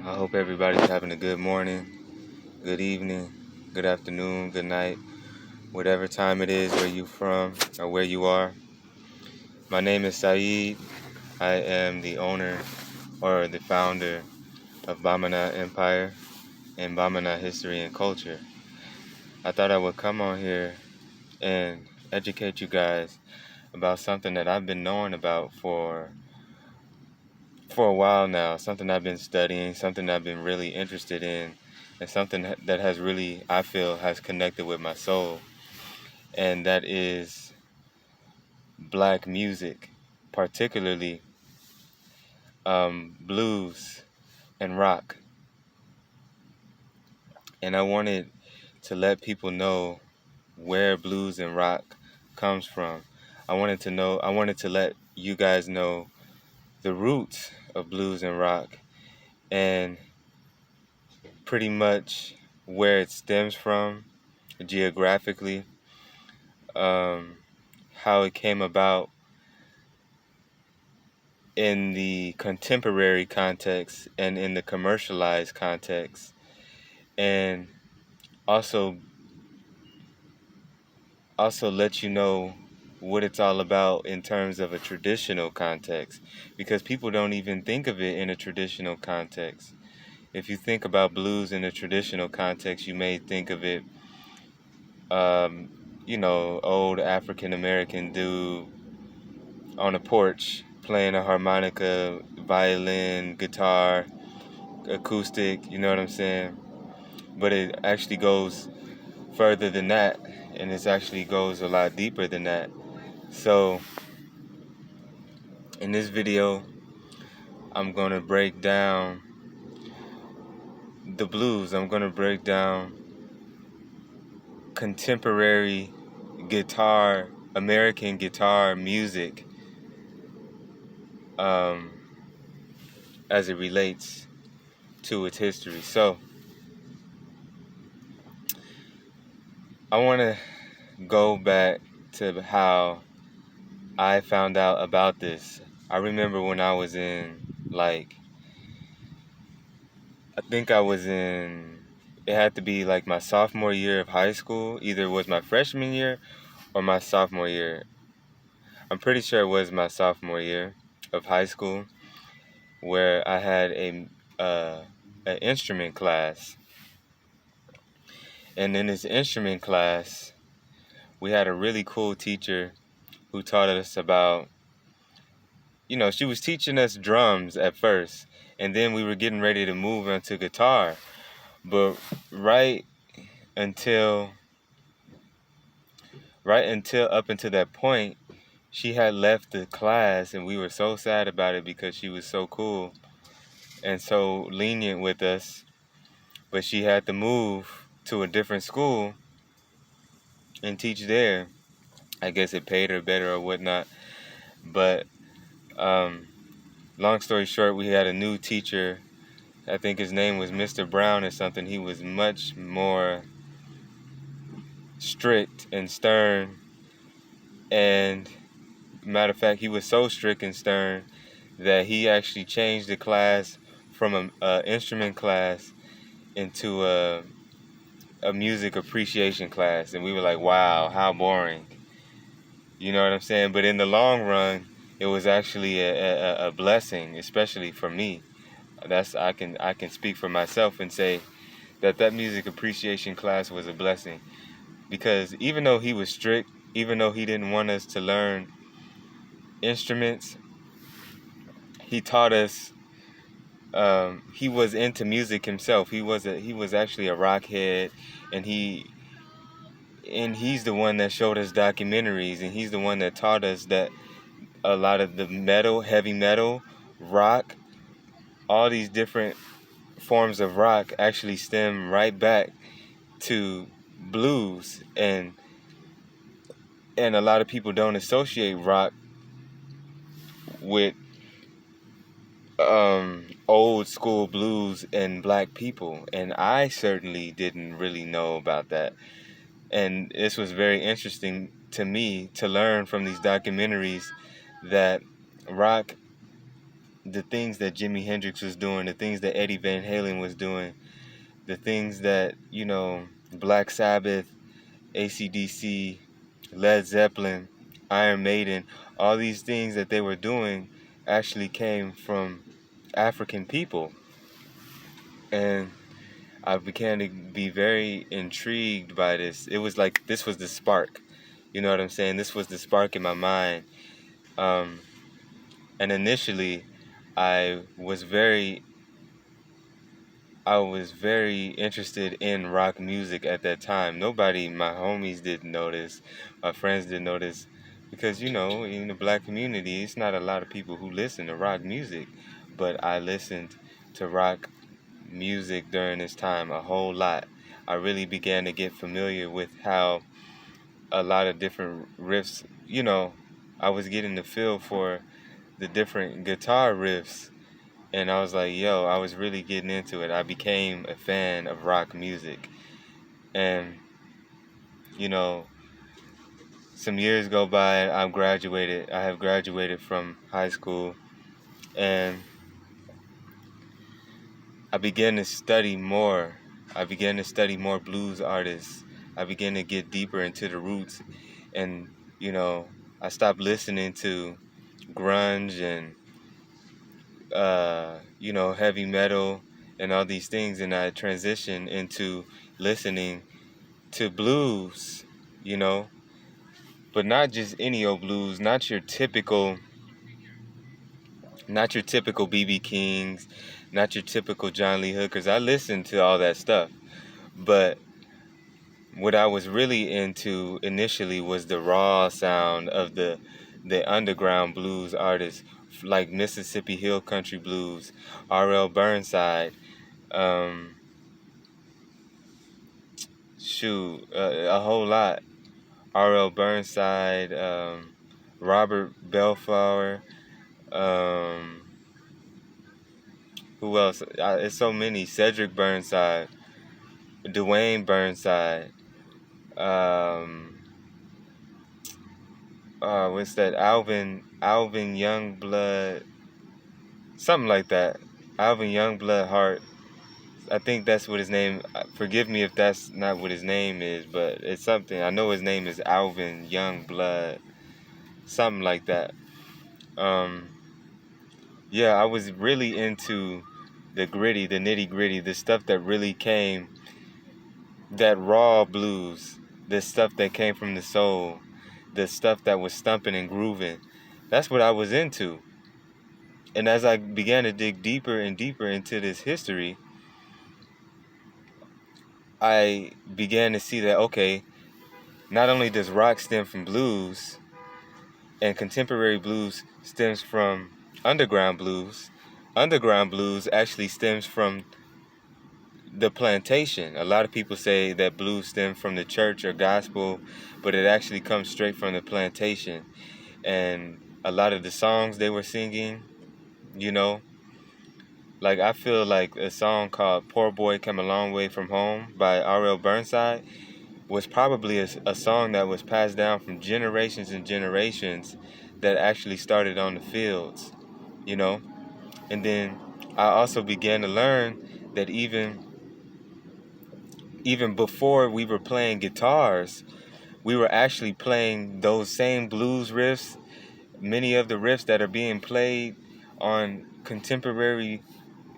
I hope everybody's having a good morning, good evening, good afternoon, good night, whatever time it is where you from or where you are. My name is Saeed. I am the owner or the founder of Bamana Empire and Bamana History and Culture. I thought I would come on here and educate you guys about something that I've been knowing about for a while now, something I've been studying, something I've been really interested in, and something that has really, I feel, has connected with my soul, and that is black music, particularly blues and rock. And I wanted to let people know where blues and rock comes from. I wanted to let you guys know the roots of blues and rock, and pretty much where it stems from geographically, um, how it came about in the contemporary context and in the commercialized context, and also let you know what it's all about in terms of a traditional context, because people don't even think of it in a traditional context. If you think about blues in a traditional context, you may think of it, um, old African American dude on a porch playing a harmonica, violin, guitar, acoustic, you know what I'm saying? But it actually goes further than that, and it actually goes a lot deeper than that. So in this video, I'm going to break down the blues. I'm going to break down contemporary guitar, American guitar music, um, as it relates to its history. So I want to go back to how I found out about this. I remember when I was in, I think I was in, it had to be like my sophomore year of high school. Either it was my freshman year or my sophomore year. I'm pretty sure it was my sophomore year of high school, where I had an instrument class. And in this instrument class, we had a really cool teacher who taught us about, she was teaching us drums at first, and then we were getting ready to move into guitar. But right until up until that point, she had left the class, and we were so sad about it because she was so cool and so lenient with us. But she had to move to a different school and teach there. I guess it paid her better or whatnot. But long story short, we had a new teacher. I think his name was Mr. Brown or something. He was much more strict and stern. And matter of fact, he was so strict and stern that he actually changed the class from a instrument class into a music appreciation class. And we were like, wow, how boring. You know what I'm saying? But in the long run, it was actually a blessing, especially for me. I can speak for myself and say that music appreciation class was a blessing, because even though he was strict, even though he didn't want us to learn instruments, he taught us. He was into music himself. He was actually a rock head, and he's the one that showed us documentaries, and he's the one that taught us that a lot of the metal, heavy metal, rock, all these different forms of rock actually stem right back to blues, and a lot of people don't associate rock with old school blues and black people, and I certainly didn't really know about that. And this was very interesting to me to learn from these documentaries that rock the things that Jimi Hendrix was doing, the things that Eddie Van Halen was doing, the things that, Black Sabbath, AC/DC, Led Zeppelin, Iron Maiden, all these things that they were doing actually came from African people. And I began to be very intrigued by this. It was like this was the spark. You know what I'm saying? This was the spark in my mind. Um, and initially, I was very I was very interested in rock music at that time. Nobody, my homies didn't notice, my friends didn't notice, because in the black community, it's not a lot of people who listen to rock music. But I listened to rock music during this time a whole lot. I really began to get familiar with how a lot of different riffs, I was getting the feel for the different guitar riffs, and I was like, yo, I was really getting into it. I became a fan of rock music. And, you know, some years go by and I have graduated from high school, and I began to study more. I began to study more blues artists. I began to get deeper into the roots. And, I stopped listening to grunge and heavy metal and all these things, and I transitioned into listening to blues, you know, but not just any old blues, not your typical B.B. Kings, not your typical John Lee Hookers. I listened to all that stuff, but what I was really into initially was the raw sound of the underground blues artists like Mississippi Hill Country Blues, R.L. Burnside, um, a whole lot. R.L. Burnside, Robert Bellflower, um, who else? It's so many. Cedric Burnside, Dwayne Burnside, um, what's that? Alvin Youngblood, something like that. Alvin Youngblood Hart. I think that's what his name. Forgive me if that's not what his name is, but it's something. I know his name is Alvin Youngblood, something like that. Um, yeah, I was really into the gritty, the nitty gritty, the stuff that really came, that raw blues, the stuff that came from the soul, the stuff that was stumping and grooving. That's what I was into. And as I began to dig deeper and deeper into this history, I began to see that, okay, not only does rock stem from blues and contemporary blues stems from underground blues actually stems from the plantation. A lot of people say that blues stem from the church or gospel, but it actually comes straight from the plantation. And a lot of the songs they were singing, you know, like I feel like a song called Poor Boy Come a Long Way From Home by R.L. Burnside was probably a song that was passed down from generations and generations that actually started on the fields, you know. And then I also began to learn that even before we were playing guitars, we were actually playing those same blues riffs. Many of the riffs that are being played on contemporary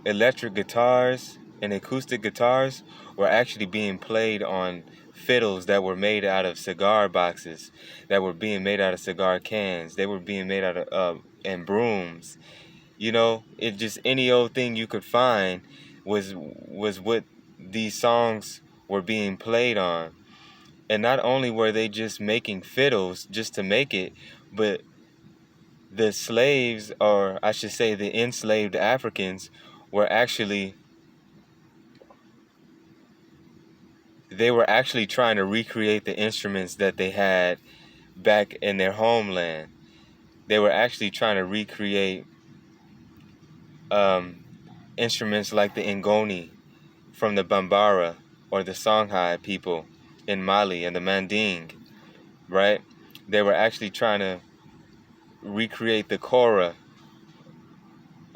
electric guitars and acoustic guitars were actually being played on fiddles that were made out of cigar boxes, that were being made out of cigar cans. They were being made out of and brooms. It just any old thing you could find was what these songs were being played on. And not only were they just making fiddles just to make it, but the slaves, or I should say the enslaved Africans, were actually they were actually trying to recreate the instruments that they had back in their homeland. They were actually trying to recreate instruments like the Ngoni from the Bambara or the Songhai people in Mali and the Manding, right? They were actually trying to recreate the kora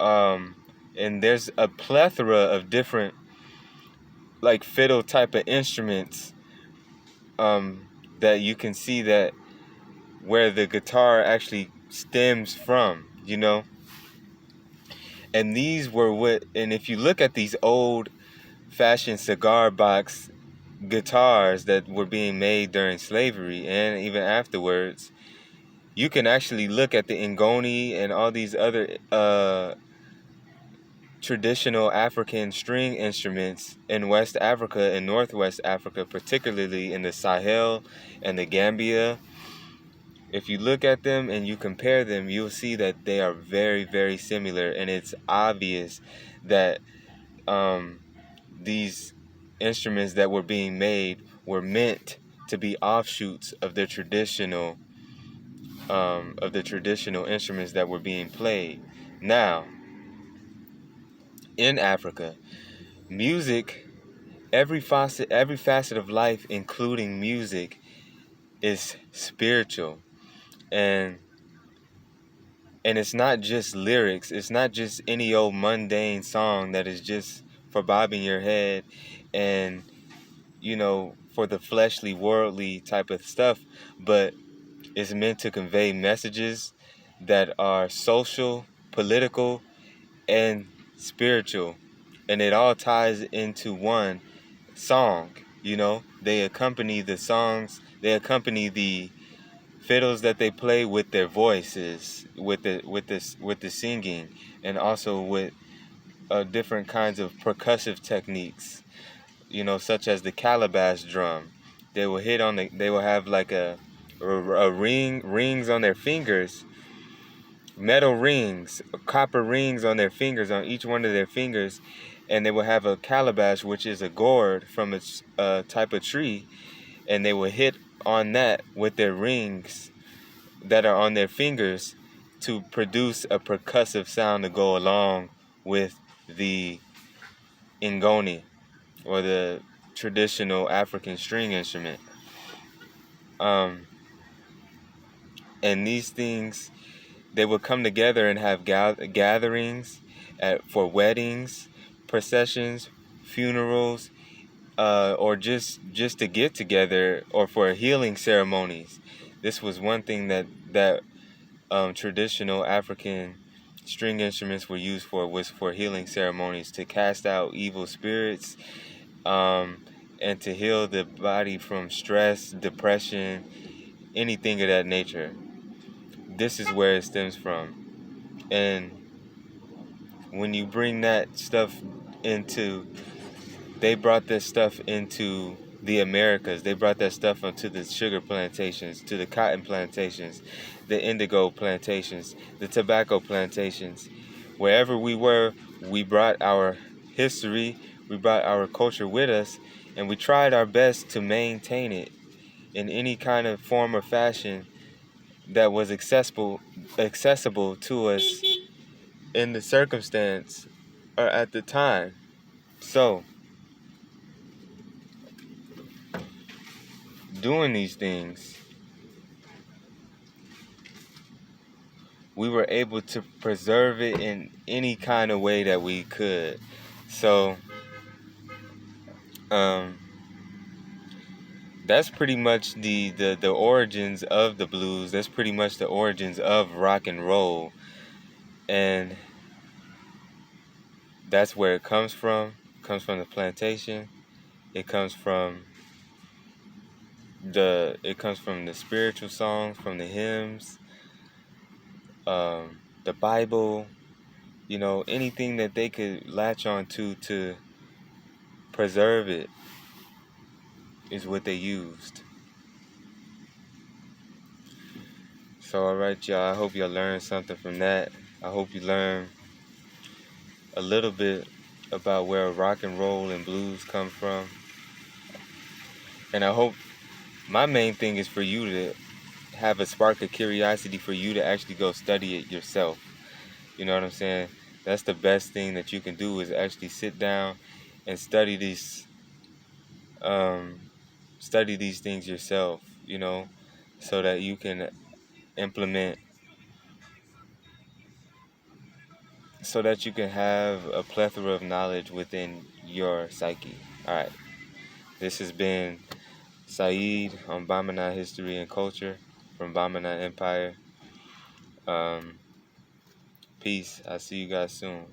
um, and there's a plethora of different like fiddle type of instruments um, that you can see that where the guitar actually stems from, you know. And these were what, and if you look at these old fashioned cigar box guitars that were being made during slavery and even afterwards, you can actually look at the ngoni and all these other traditional African string instruments in West Africa and Northwest Africa, particularly in the Sahel and the Gambia. If you look at them and you compare them, you'll see that they are very, very similar, and it's obvious that um, these instruments that were being made were meant to be offshoots of the traditional instruments that were being played. Now, in Africa, music, every facet of life, including music, is spiritual, and it's not just lyrics. It's not just any old mundane song that is just for bobbing your head and, for the fleshly, worldly type of stuff, but it's meant to convey messages that are social, political, and spiritual. And it all ties into one song. They accompany the songs, they accompany the fiddles that they play with their voices, with the singing, and also with different kinds of percussive techniques, such as the calabash drum. They will have like a rings on their fingers, metal rings, copper rings on their fingers, on each one of their fingers, and they will have a calabash, which is a gourd from a type of tree, and they will hit on that with their rings that are on their fingers to produce a percussive sound to go along with the ngoni, or the traditional African string instrument. And these things, they would come together and have gatherings for weddings, processions, funerals, or just to get together, or for healing ceremonies. This was one thing that traditional African string instruments were used for, was for healing ceremonies, to cast out evil spirits, and to heal the body from stress, depression, anything of that nature. This is where it stems from. And when you bring that stuff into, they brought this stuff into the Americas. They brought that stuff onto the sugar plantations, to the cotton plantations, the indigo plantations, the tobacco plantations. Wherever we were, we brought our history, we brought our culture with us, and we tried our best to maintain it in any kind of form or fashion that was accessible to us in the circumstance or at the time. So, doing these things, we were able to preserve it in any kind of way that we could. So, that's pretty much the origins of the blues. That's pretty much the origins of rock and roll. And that's where it comes from. It comes from the plantation. It comes from the spiritual songs, from the hymns, the Bible, anything that they could latch on to preserve it is what they used. So, all right, y'all, I hope y'all learned something from that. I hope you learned a little bit about where rock and roll and blues come from. And I hope, my main thing is for you to have a spark of curiosity, for you to actually go study it yourself. You know what I'm saying? That's the best thing that you can do, is actually sit down and study these things yourself, so that you can implement so that you can have a plethora of knowledge within your psyche. All right. This has been Saeed on Bamana History and Culture from Bamana Empire. Peace. I'll see you guys soon.